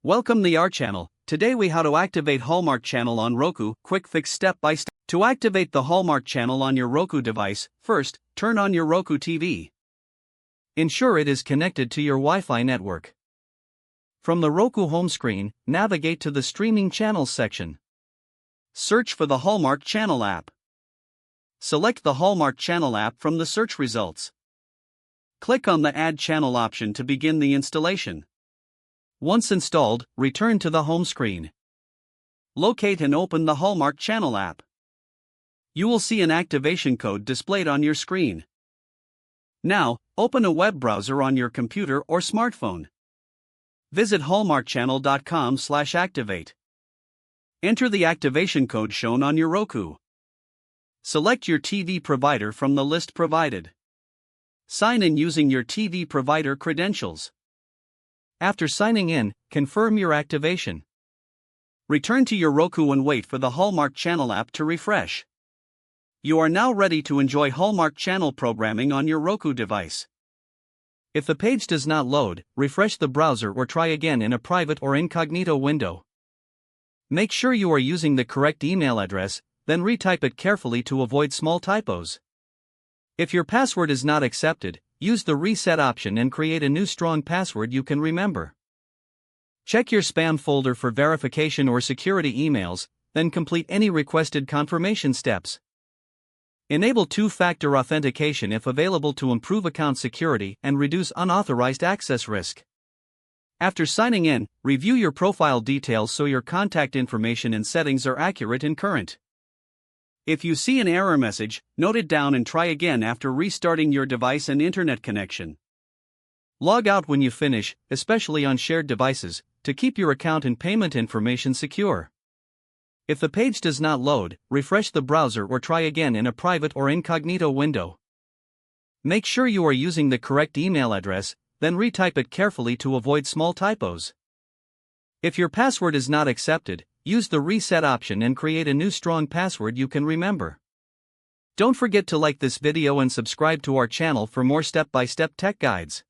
Welcome the our channel. Today we how to activate Hallmark Channel on Roku. Quick fix step by step. To activate the Hallmark Channel on your Roku device, first, turn on your Roku TV. Ensure it is connected to your Wi-Fi network. From the Roku home screen, navigate to the Streaming Channels section. Search for the Hallmark Channel app. Select the Hallmark Channel app from the search results. Click on the Add Channel option to begin the installation. Once installed, return to the home screen. Locate and open the Hallmark Channel app. You will see an activation code displayed on your screen. Now, open a web browser on your computer or smartphone. Visit hallmarkchannel.com/activate. Enter the activation code shown on your Roku. Select your TV provider from the list provided. Sign in using your TV provider credentials. After signing in, confirm your activation. Return to your Roku and wait for the Hallmark Channel app to refresh. You are now ready to enjoy Hallmark Channel programming on your Roku device. If the page does not load, refresh the browser or try again in a private or incognito window. Make sure you are using the correct email address, then retype it carefully to avoid small typos. If your password is not accepted, use the reset option and create a new strong password you can remember. Check your spam folder for verification or security emails, then complete any requested confirmation steps. Enable two-factor authentication if available to improve account security and reduce unauthorized access risk. After signing in, review your profile details so your contact information and settings are accurate and current. If you see an error message, note it down and try again after restarting your device and internet connection. Log out when you finish, especially on shared devices, to keep your account and payment information secure. If the page does not load, refresh the browser or try again in a private or incognito window. Make sure you are using the correct email address, then retype it carefully to avoid small typos. If your password is not accepted, use the reset option and create a new strong password you can remember. Don't forget to like this video and subscribe to our channel for more step-by-step tech guides.